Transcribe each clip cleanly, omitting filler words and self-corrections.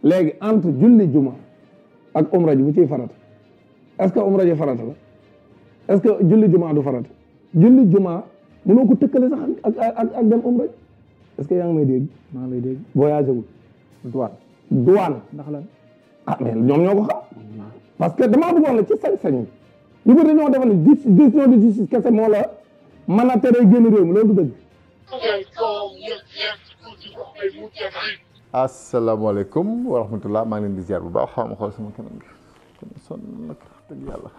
léegi entre julli juma ak umra ji bu ciy farata est-ce que umra ji farata la est-ce que julli juma du farata julli juma mënoo ko tëkkale sax ak dem umra ji est-ce que yaa ngi may dégg. maa ngi lay dégg. voyagé wul. douane. ndax lan. mais ñoom ñoo ko xam. parce que damaa bëggoon la ci sañ-sañ ñu bëri dañoo defal ne décision de justice kese moo la mën a tere génn réew mi loolu du dëgg. asalaamaaleykum wa rahmatulah maa ngi leen di ziar bu baax xaw ma xool sama kanam gi sonn nag dëgg yàlla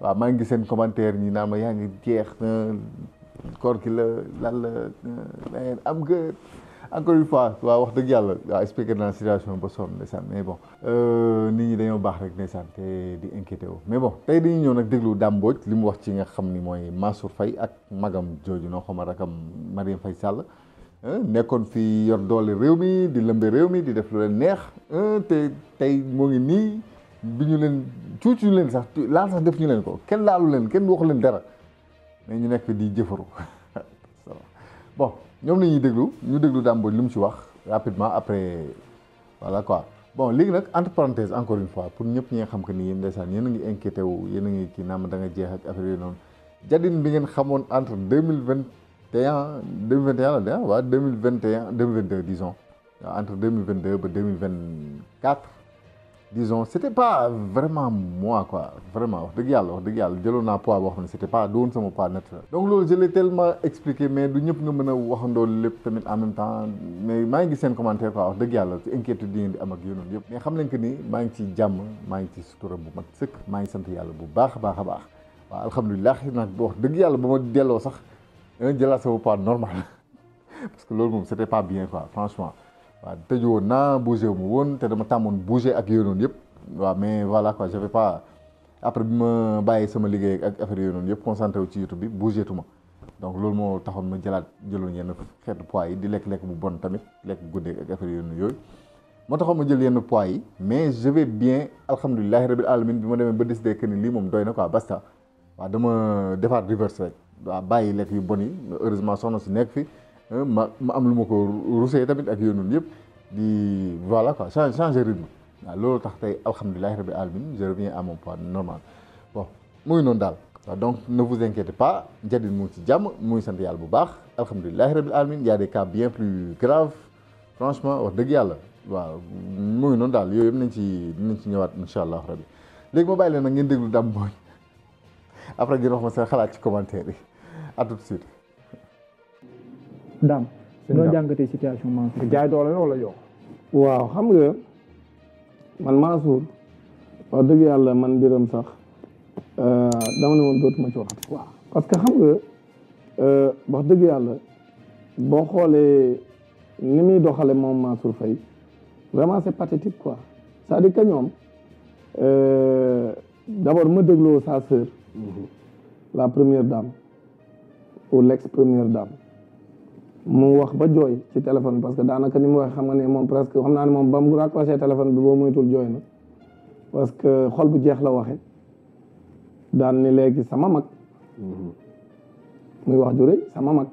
waaw maa ngi gis seen commentaire ñi naan ma yaa ngi jeex na koor gi la lan la am nga encore une fois waaw wax dëgg yàlla waaw expliqué naa situation ba sonn ndeysaan mais bon nit ñi dañoo baax rek ndeysaan te di inquiété wu mais bon tey dañuy ñëw nag déglu Dame Mbodj li mu wax ci nga xam ni mooy Mansour Faye ak magam jooju noo xama rakam Marième Faye Sall nekkoon fi yor doole réew mi di lëmbe réew mi di def lu leen neex te tey moo ngi nii bi ñu leen cuuc ñu leen sax laal sax def ñu leen ko kenn laalu leen kenn waxu leen dara mais ñu nekk di jëfaru bon ñoom nañuy déglu ñu déglu Dame Mbodj li mu ci wax rapidement après voilà quoi bon léegi nag entre parenthèses encore une fois pour ñëpp ñi nga xam que ni yéen ndeysaan yéen a ngi inquiété wu yéen a ngi kii naam da nga jeex ak affaire yooyu noonu jadin bi ngeen xamoon entre 2021 la de waaw 2021 2022 disons entre 2022 ba 2024 disons c'était pas vraiment moi quoi vraiment wax dëgg yàlla jëloon naa poids boo xam ne c'était pas doon sama poids naturel donc loolu je l'ai tellement expliqué mais du ñëpp nga mën a waxandoo lépp tamit en même temps mais maa ngi gis seen commentaire quoi wax dëgg yàlla ci inquiétude yi ngeen di am ak yoonoonu yëpp mais xam leen que ni maa ngi ci jàmm maa ngi ci sutura bu mat sëkk maa ngi sant yàlla bu baax a baax waaw alhamdulilah nag wax dëgg yàlla ba ma delloo sax jëlaat sama poids normal parce que loolu moom c'était pas bien quoi franchement waaw tëju woon naa bougé wu ma woon te dama tàmmoon bougé ak yooyu noonu yëpp waaw mais voilà quoi j'avais pas après bi ma bàyyi sama liggéey ak affaire yooyu noonu yëpp concentré wu ci YouTube bi bougé tuma donc loolu moo taxoon ma jëloon yenn xeetu poids yi di lekk bu bon tamit lekk guddee ak affaire yooyu moo taxoon ma jël yenn poids yi mais je vais bien alhamdulilahi rabbil alamin bi ma demee ba décidé que ni lii moom doy na quoi basta waaw dama defaat reverse rek waaw bàyyi lekk yu bon yi heureusement soxna si nekk fi ma am lu ma ko rusee tamit ak yooyu noonu yëpp di voilà quoi changer rythme waaw loolu tax tey alhamdulilahi rabbil alamin je reviens à mon poids normal bon mu ngi noonu daal waaw donc ne vous inquiétez pas Jadine mu ngi ci jàmm mu ngi sant yàlla bu baax alhamdulilahi rabbil alamin y a des cas bien plus graves franchement wax dëgg yàlla waaw mu ngi noonu daal yooyu yëpp nañ ci ñëwaat incha allah rabbi léegi ma bàyyi leen nag ngeen déglu Dame Mbodj après ngeen wax ma seen xalaat ci commentaire yi à tout de suite. Dame. noo jàngatee situation Mansour. jaay doole la wala yow. waaw xam nga man Mansour wax dëgg yàlla man mbiram sax dama ne woon dootuma ci wax. waaw parce que xam nga wax dëgg yàlla boo xoolee ni muy doxale moom Mansour Faye vraiment c'est pathétique quoi c'est-à-dire que ñoom d'abord ma dégloo sa sœur. la première dame ou l'ex-première dame mu wax ba jooy ci téléphone parce que daanaka ni mu wax xam nga ne moom presque xam naa ne moom ba mu raccroché téléphone bi boo moytul jooy na parce que xol bu jeex la waxe daan ni léegi sama mag muy wax ju rëy sama mag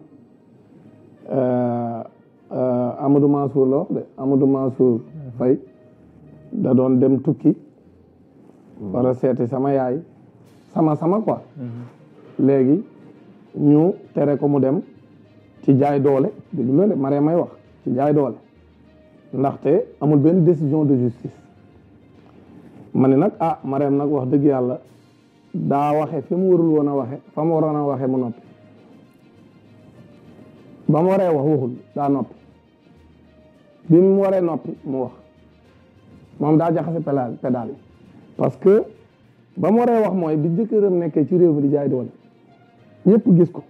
Amadou Mansour la wax de Amadou Mansour Faye da doon dem tukki war a seeti sama yaay sama quoi léegi ñu tere ko mu dem ci jaay doole dégg nga de Mariam may wax ci jaay doole ndaxte amul benn décision de justice ma ne nag Mariam nag wax dëgg yàlla daa waxe fi mu warul woon a waxe fa mu waroon a waxe mu noppi ba mu waree wax waxul daa noppi bi mu waree noppi mu wax moom daa jaxase pédale yi parce que ba mu waree wax mooy bi jëkkëram nekkee ci réew mi di jaay doole ñëpp gis ko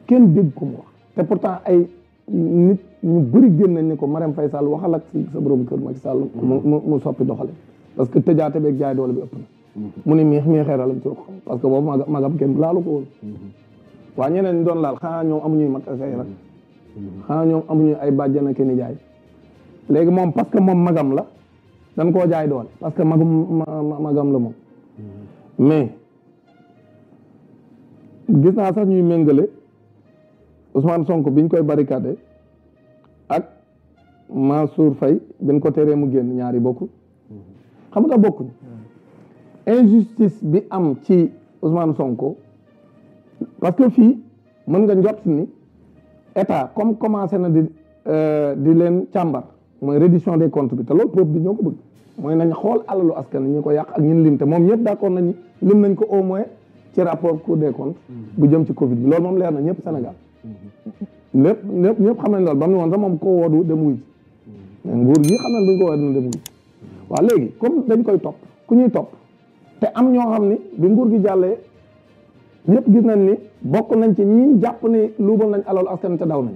kenn dégg ko mu wax te pourtant ay nit ñu bëri génn nañ ne ko Marième Faye Sall waxal ak sa borom kër Macky Sall mu soppi doxale parce que tëjaate beeg jaay doole bi ëpp na mu ne miixeeralam ci ko xam parce que boobu magam kenn laalu ko woon waa ñeneen ñi doon laal xanaa ñoom amuñuy mag ak ay rak xanaa ñoom amuñuy ay bàjjan ak ni jaay léegi moom parce que moom magam la dañ koo jaay doole parce que magam la moom mais gis naa sax ñuy méngale Ousmane Sonko biñ koy barricade ak Mansour Faye ben ko teree mu génn ñaari bokkul xam nga bokkuñ injustice bi am ci Ousmane Sonko parce que fii mën nga njort ni état comme commencé na di leen càmbar mooy reddition des comptes bi te loolu peuple bi ñoo ko bëgg mooy nañ xool alalu askan ñu ko yàq ak ñun lim te moom ñëpp d'accord nañu lim nañ ko au moins ci rapport Cour des comptes bu jëm ci Covid bi loolu moom leer na ñëpp Sénégal ñëpp xam nañ loolu ba mu woon sax moom ko woodu dem wuy mais nguur gi xam nañ buñ ko woo dina dem wuy waaw léegi comme dañ koy topp ku ñuy topp te am ñoo xam ni bi nguur gi jàllee ñëpp gis nañ ni bokk nañ ci ñi jàpp ni luubal nañ alalu askan te daw nañ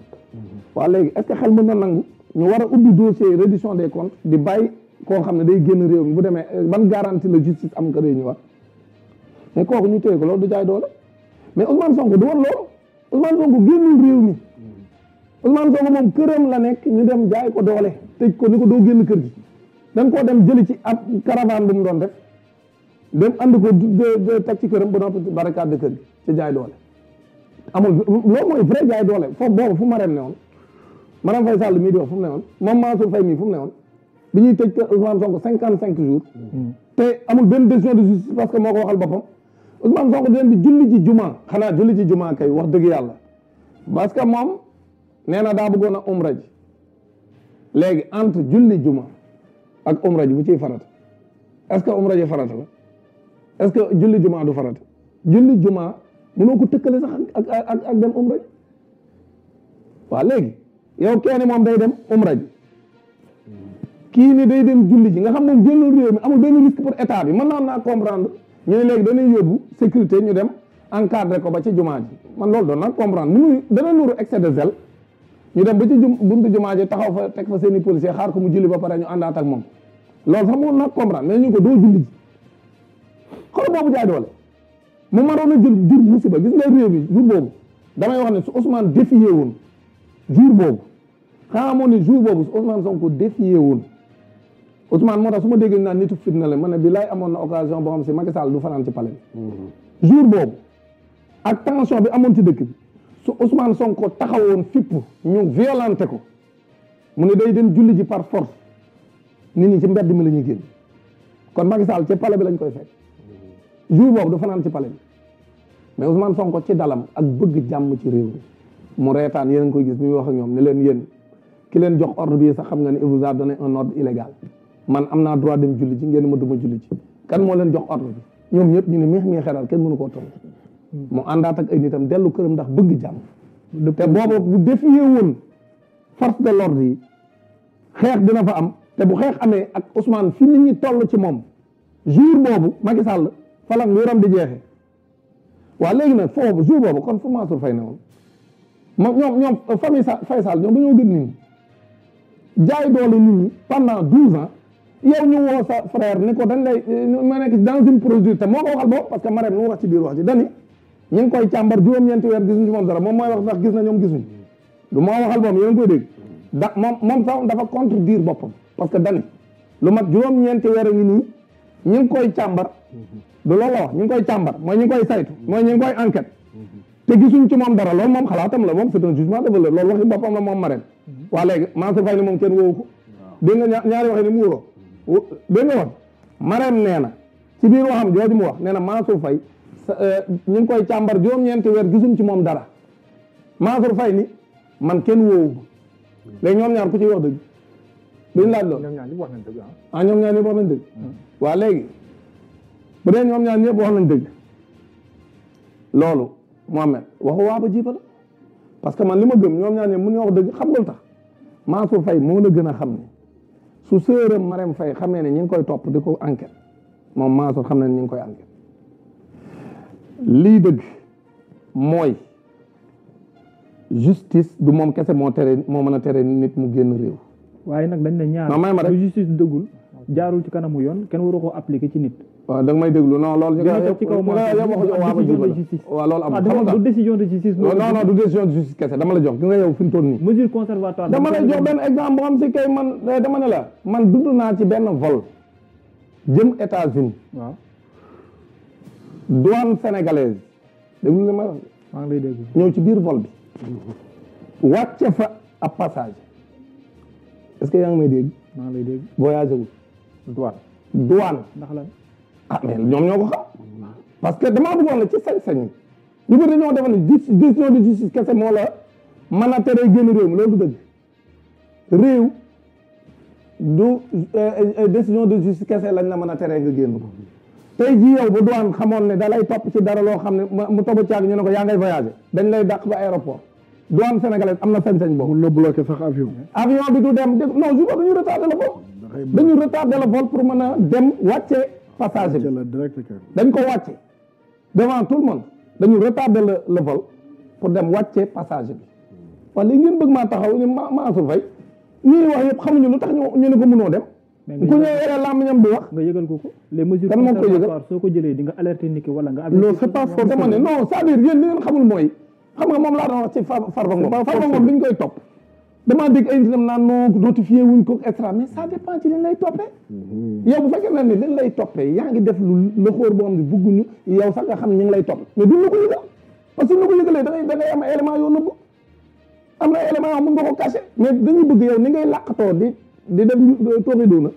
waaw léegi est-ce que xel mën na nangu ñu war a ubbi dossier reddition des comptes di bàyyi koo xam ne day génn réew mi bu demee ban garantie la justice am que day ñëwaat mais kooku ñu téye ko loolu du jaay doole mais Ousmane Sonko du war loolu Ousmane Sonko génnul réew mi Ousmane Sonko moom këram la nekk ñu dem jaay ko doole tëj ko ni ko doo génn kër gi dañ koo dem jëli ci ab caravane bu mu doon def dem andi ko teg ci këram ba noppi barricade de kër gi ci jaay doole amul loolu mooy vrai jaay doole foofu boobu fu Marème ne woon Marème Faye Sall mii di wax fu mu ne woon moom Mansour Faye mii fu mu ne woon bi ñuy tëj kër Ousmane Sonko 55 jours te amul benn décision de justice parce que moo ko waxal boppam Ousmane Sonko di leen di julli ci juma xanaa julli ci juma kay wax dëgg yàlla parce que moom nee na daa bëggoon a umra ji léegi entre julli juma ak umra ji bu ciy farata est-ce que umra ji farata la est-ce que julli juma du farata julli juma mënoo ko tëkkale sax ak dem umra ji waaw léegi yow kenn moom day dem umra ji kii ni day dem julli ji nga xam moom génnul réew mi amul benn risque pour état bi mën naa comprendre ñu ne léegi danañ yóbbu sécurité ñu dem encadré ko ba ci jumaa ji man loolu doon naa comprendre mu dana nuru excès de zèle ñu dem ba ci buntu jumaa ji taxaw fa teg fa seeni policier xaar ko mu julli ba pare ñu àndaat ak moom loolu sax moom naa comprendre mais ñu ko doo julli ji xool boobu jaay doole mu maroon a jur musiba gis nga réew bi jour boobu damay wax ne su Ousmane défié woon jour boobu xamoo ne jour boobu su Ousmane Sonko défié woon Ousmane moo tax su ma déggee naan nitu fitna la ma ne bi laay amoon na occasion boo xam si Macky Sall du fanaan ci palais bi jour boobu ak tension bi amoon ci dëkk bi su Ousmane Sonko taxawoon fipp ñu violenté ko mu ne day dem julli ji par force nit ñi ci mbedd mi la ñuy génn kon Macky Sall ci palais bi lañ koy fekk jour boobu du fanaan ci palais bi mais Ousmane Sonko ci dalam ak bëgg jàmm ci réew mi mu reetaan yéen a ngi koy gis bi muy wax ak ñoom ne leen yéen ki leen jox ordre bi sax xam nga ne il vous a donné un ordre illégal man am naa droit dem julli ci ngeen ma duma julli ci kan moo leen jox ordre bi ñoom ñëpp ñu ne miix xeral kenn mënu koo toll mu àndaat ak ay nitam dellu këram ndax bëgg jàmm te boobu bu défier woon force de l'ordre yi xeex dina fa am te bu xeex amee ak Ousmane fi nit ñi toll ci moom jour boobu Macky Sall falang nguuram di jeexee waaw léegi nag foofu jour boobu kon fu Mansour Faye ne woon moom ñoom famille Faye Sall ñoom dañoo gën nit ñi jaay doole nit ñi pendant 12 ans yow ñu woo sa frère ni ko dañ lay ma nekk dans une procédure te moo ko waxal boobu parce que Marème mu wax ci biir wax ji dani ñu ngi koy càmbar juróom-ñeenti weer gisuñ ci moom dara moom mooy wax ndax gis na ñoom gisuñ du moo waxal moom yéen a ngi koy dégg moom sax dafa contredire boppam parce que dani lu mat juróom-ñeenti weer a ngi nii ñu ngi koy càmbar du loolu la wax ñu ngi koy càmbar mooy ñu ngi koy saytu mooy ñu ngi koy enquête te gisuñ ci moom dara loolu moom xalaatam la moom c'est un jugement de valeur loolu waxi boppam la moom Marème waa léegi Mansour Faye ni moom kenn woowu ko dégg nga ñaari waxi ni mu wóoroo dégg nga woon Marème nee na ci biir waxam jooju mu wax nee na Mansour Faye ñu ngi koy càmbar juróom-ñeenti weer gisuñ ci moom dara Mansour Faye ni man kenn woowu léegi ñoom ñaar ku ci wax dëgg duñ laaj loolu ñoom ñaar ñëpp wax nañ dëgg ñoom ñaar ñëpp wax nañ dëgg waa léegi bu dee ñoom ñaar ñëpp wax nañ dëgg loolu Mohamed waxu waa ba jiiba la parce que man li ma gëm ñoom ñaar ñëpp mun ñoo wax dëgg xam nga lu tax Mansour Faye moo la gën a xam ne su sëram Marème Faye xamee ne ñi ngi koy topp di ko enquête moom Mansour xam ne ñi ngi koy enquête lii dëgg mooy justice du moom kese moo mën a tere nit mu génn réew waaye nag dañ ne ñaar bu justice dëggul jaarul ci kanamu yoon kenn waru koo appliquer ci nit waaw da nga may déglu non loolu ci kaw waaw loolu am du décision de justice non du décision de justice kese dama la jox gi nga yow fi mu toll nii mesure conservatoire dama la jox benn exemple boo xam si kay man dama ne la man dund naa ci benn vol jëm États-Unis waaw douane sénégalaise déglu li ma wax maa ngi lay dégg ñëw ci biir vol bi wàcce fa ab passage est-ce que yaa ngi may dégg. maa lay dégg. voyagé wul. douane. ndax lan. ah mais ñoom ñoo ko xam. parce que damaa bëggoon la ci sañ-sañ yi. ñu bëri dañoo defoon ne décision de justice kese moo la mën a tere génn réew mi loolu du dëgg. réew du décision de justice kese lañ la mën a teree nga génn ko. tey jii yow bu douane xamoon ne da lay topp ci dara loo xam ne mu topp caag ñu ne ko yaa ngay voyagé dañ lay dàq ba aéroport douane sénégalaise am na sañ-sañ boobu. mun la bloqué sax avion. avion bi du dem non je crois dañuy retardé le vol. dañuy retardé le vol pour mën a dem wàcce passager bi dañ ko wàcce devant tout le monde dañu retardé le vol pour dem wàcce passager bi waaye li ngeen bëgg maa taxaw ni Mansour Faye ñuy wax yëpp xamuñu lu tax ñu ne ko mënoo dem. ku ñëw yore làmmiñam di wax. nga yëgal ko les mesures kan moo ko yëgal soo ko jëlee di nga alerter nit ki wala nga. non c'est pas fort dama ne non c'est-à-dire yéen li ngeen xamul mooy xam nga moom laa doon wax ci Farba Ngom. Farba Ngom bi ñu koy topp damaa dégg ay nitam naan non notifié wuñ ko extra mais ça dépend ci liñ lay toppee. yow bu fekkee ne liñ lay toppee yaa ngi def lu la xóor boo xam ne bugguñu yow sax nga xam ne ñu ngi lay topp mais duñ la ko yëgal parce que suñ la ko yëgalee da ngay am ay éléments yoo nëbbu am na élément yoo mën nga ko caché mais dañuy bëgg yow ni ngay làqatoo di def tooxi doona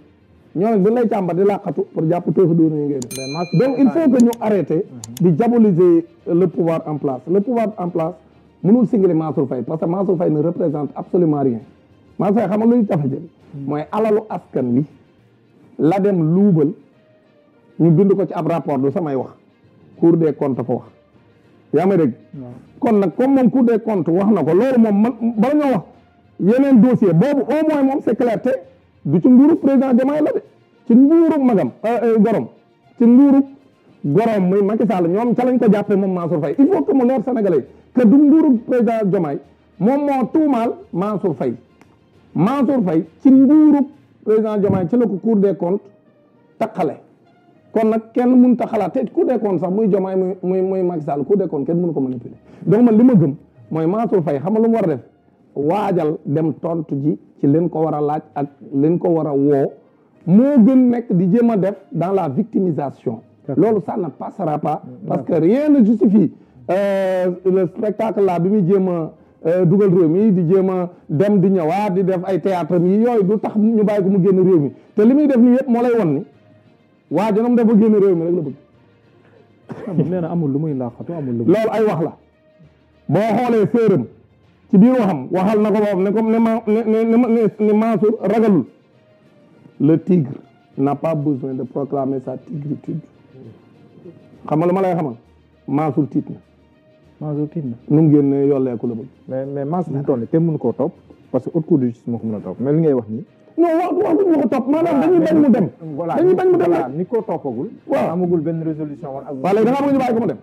ñoo nag bu lay càmbar di làqatu pour jàpp tooxi doona yi ngay def donc il faut que ñu arrêter di diaboliser le pouvoir en place le pouvoir en place mënul singale Mansour Faye parce que Mansour Faye ne représente absolument rien Mansour Faye xam nga luñu tax a jël mooy alalu askan wi la dem luubal ñu bind ko ci ab rapport du samay wax Cour des comptes ko wax yaa may dégg kon nag comme moom Cour des comptes wax na ko loolu moom man bala ñoo wax yeneen dossier boobu au moins moom c'est clair te du ci nguuru président Diomaye la de ci nguuru magam gorom ci nguuru gorom muy Macky Sall ñoom ca lañ ko jàppee moom Mansour Faye il faut que mu leer sénégalais que du nguuru président Diomaye moom moo tuumaal Mansour Faye ci nguuru président Diomaye ci la ko Cour des comptes taqale kon nag kenn mënut a xalaat te Cour des comptes sax muy Diomaye muy Macky Sall Cour des comptes kenn mënu ko manipuler donc man li ma gëm mooy Mansour Faye xam nga lu mu war a def waajal dem tontu ji ci leen ko war a laaj ak leen ko war a woo moo gën nekk di jéem a def dans la victimisation loolu ça ne passera pas parce que rien ne justifie le spectacle là bi muy jéem a dugal réew mi di jéem a dem di ñëwaat di def ay théâtre yi yooyu du tax ñu bàyyi ko mu génn réew mi te li muy def nii yëpp moo lay won ni waa jonam dafa génn réew mi rek la bëgg nee na amul lu muy laaxatu amul lu loolu ay wax la boo xoolee séeram ci biir waxal na ko boobu ne comme ne Mansour ragalul le tigre n'a pas besoin de proclamer sa tigritude xam nga lu ma lay xamal Mansour tiit na nu mu génne yolleeku la bëgg mais Mansour mu toll nii kenn mënu koo topp parce que haute cour de justice moo ko mën a topp mais li ngay wax nii non wax ñu ko topp maanaam dañuy bañ mu dem dañuy bañ mu dem rek ni ko toppagul waaw amagul benn résolution woon ak waaw léegi da ngaa bëgg ñu bàyyi ko mu dem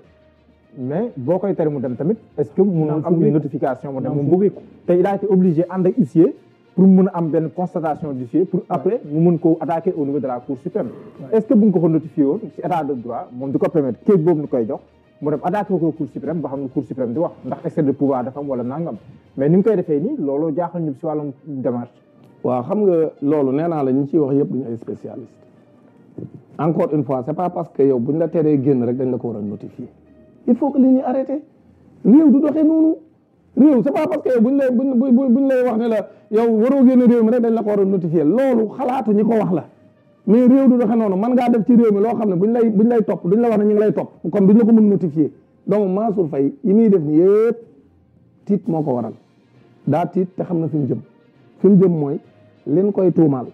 mais boo koy tere mu dem tamit est-ce que mënul am une notification mu dem mu bëggee ko te il a été obligé ànd ak huissier pour mën a am benn constatation d'huissier pour après mu mën ko attaquer au niveau de la cour suprême est-ce que bu nga ko notifié woon ci état de droit moom di ko permettre kayit boobu ñu koy jox mu dem attaquer ko cour suprême ba xam ne cour suprême di wax ndax excès de pouvoir dafa am wala nangam mais ni mu koy defee nii loolu jaaxal ñu si wàllum démarche waaw xam nga loolu nee naa la ñi ciy wax yëpp duñu ay spécialiste encore une fois c'est pas parce que yow buñ la teree génn rek dañ la ko war a notifier il faut que li ñuy arrêté réew du doxee noonu réew c'est pas parce que yow buñ lay wax ne la yow waroo génn réew mi rek dañ la ko war a notifier loolu xalaatu ñi ko wax la mais réew du doxee noonu mën ngaa def ci réew mi loo xam ne buñ lay topp duñ la wax ne ñu ngi lay topp kon duñ la ko mën notifier donc Mansour Faye yi muy def ni yëpp tiit moo ko waral daa tiit te xam na fi mu jëm mooy leen koy tuumaal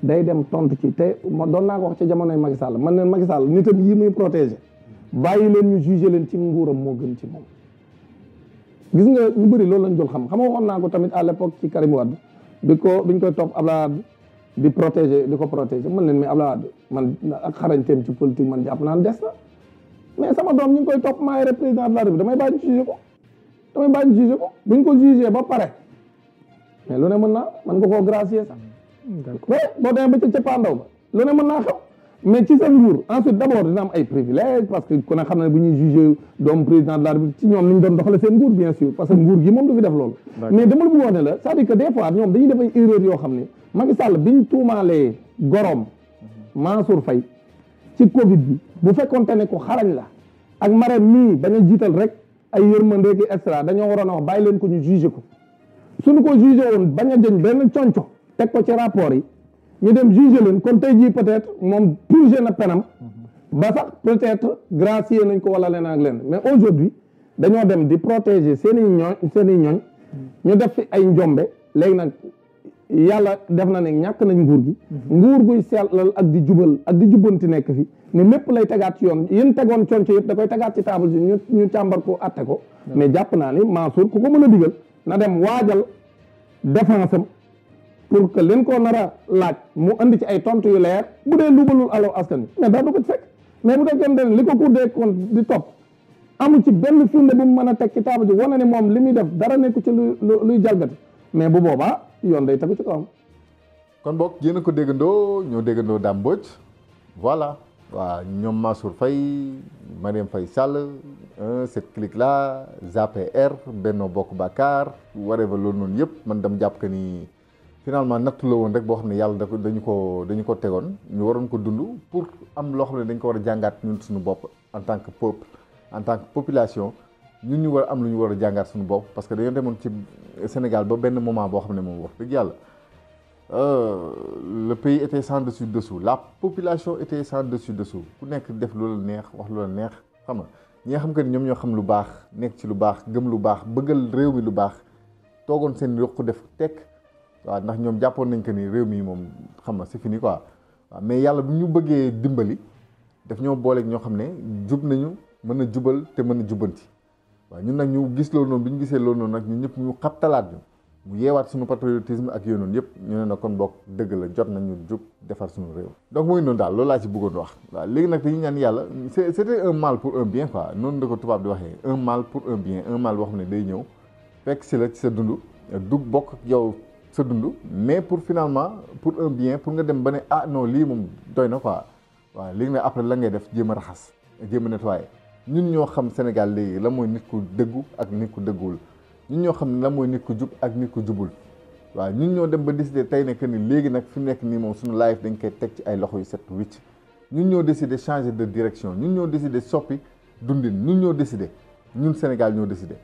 day dem tontu ci te doon naa ko wax ci jamonoy Macky Sall man leen Macky Sall nitam yi muy protéger bàyyi leen ñu juger leen ci nguuram moo gën ci moom gis nga ñu bëri loolu lañ jël xam nga waxoon naa ko tamit à l'époque ci Karim Wade biñ koy topp Abdoulaye Wade di ko protéger man leen mais Abdoulaye Wade man ak xarañteem ci politique man jàpp naan des na mais sama doom ñu ngi koy topp maa yore président de la République damay bàyyi ñu juger ko buñ ko juger ba pare mais lu ne mën nga koo gracier sax mais boo demee ba ca cappaandaw ba lu ne mën naa xew mais ci sa nguur ensuite d'abord dina am ay privilèges parce que ku ne xam ne bu ñuy juger doomu président de la République ci ñoom ni ñu doon doxale seen nguur bien sûr parce que nguur gi moom du fi def loolu mais dama la bëgg wax ne la c'est-à-dire que des fois ñoom dañuy def ay erreurs yoo xam ne Macky Sall biñ tuumaalee gorom Mansour Faye ci Covid bi bu fekkoonte ne ko xarañ la ak Marème mii bañ a jiital rek ay yërmande ki extra dañoo waroon a wax bàyyi leen ko ñu juger ko suñu ko juger woon bañ a jëñ benn conco teg ko ci rapport yi ñu dem juger leen kon tey jii peut-être moom purgé na penam ba sax peut-être gracier nañ ko wala leen ak leen mais aujourd'hui dañoo dem di protéger seen i ñooñ ñu def fi ay njombe léegi nag yàlla def na ne ñàkk nañ nguur gi nguur guy sellal ak di jubal ak di jubbanti nekk fi ne lépp lay tegaat ci yoon yéen tegoon conco yëpp da koy tegaat ci table ji ñu càmbar ko atte ko mais jàpp naa ni Mansour ku ko mën a digal na dem waajal défense am pour que leen koo nar a laaj mu andi ci ay tontu yu leer bu dee lubalul alaw askan wi mais daa du ko ci fekk mais bu fekkee ne li ko Cour des comptes di topp amu ci benn firnde bu mu mën a teg ci table ji wane ne moom li muy def dara nekku ci luy jalgati mais bu boobaa yoon day tegu ci kawam. kon boog yéen a ko déggandoo ñoo déggandoo Dame Mbodj voilà waaw ñoom Mansour Faye Marième Faye Sall cette clique là APR Benno Bokk Yaakaar whatever loolu noonu yëpp man dam jàpp que ni finalement nattu la woon rek boo xam ne yàlla dañu ko tegoon ñu waroon ko dund pour am loo xam ne dañ ko war a jàngaat ñun suñu bopp en tant que peuple en tant que population ñun ñu war a am lu ñu war a jàngaat suñu bopp parce que dañoo demoon ci Sénégal ba benn moment boo xam ne moom wax dëgg yàlla le pays était sans dessus dessous la population était sans dessus dessous ku nekk def lu la neex wax lu la neex xam nga ñi nga xam que ni ñoom ñoo xam lu baax nekk ci lu baax gëm lu baax bëggal réew mi lu baax toogoon seen yokku def tekk waaw ndax ñoom jàppoon nañ que ni réew mi moom xam nga c'est fini quoi waaw mais yàlla bu ñu bëggee dimbali daf ñoo booleeg ñoo xam ne jub nañu mën a jubal te mën a jubbanti waaw ñun nag ñu gis loolu noonu bi ñu gisee loolu noonu nag ñun ñëpp ñu xabtalaat ñu mu yeewaat suñu patriotisme ak yooyu noonu yëpp ñu ne na kon bokk dëgg la jot nañu jub defar suñu réew donc mooy noonu daal loolu laa ci bëggoon wax waaw léegi nag dañuy ñaan yàlla c'était un mal pour un bien quoi noonu da ko tubaab di waxee un mal pour un bien un mal boo xam ne day ñëw fekk si la ci sa dund du bokk yow sa dund mais pour finalement pour un bien pour nga dem ba ne ah non lii moom doy na quoi waaw léegi nag après la ngay def jéem a raxas jéem a nettoyer ñun ñoo xam Sénégal léegi la mooy nit ku dëggu ak nit ku dëgguwul ñun ñoo xam ne la mooy nit ku jub ak nit ku jubul waaw ñun ñoo dem ba décider tey ne que ni léegi nag fi mu nekk nii moom suñu life dañ koy teg ci ay loxo yu set wicc ñun ñoo décider changer de direction ñun ñoo décider soppi dundin ñun ñoo décider ñun Sénégal ñoo décider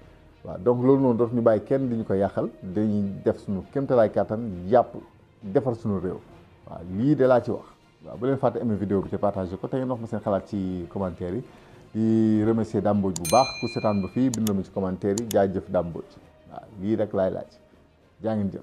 waaw donc loolu noonu dootu ñu bàyyi kenn di ñu ko yàqal dañuy def suñu kéemtalaay kàttan yàpp defar suñu réew waaw lii de laa ci wax waaw bu leen fàtte aimer vidéo bi te partagé ko te ngeen wax ma seen xalaat ci commentaire yi di remercier Dame Mbodj bu baax ku seetaan ba fii bind ma ci commentaire yi jaajëf Dame Mbodj waaw lii rek laay laaj jaa ngeen jëf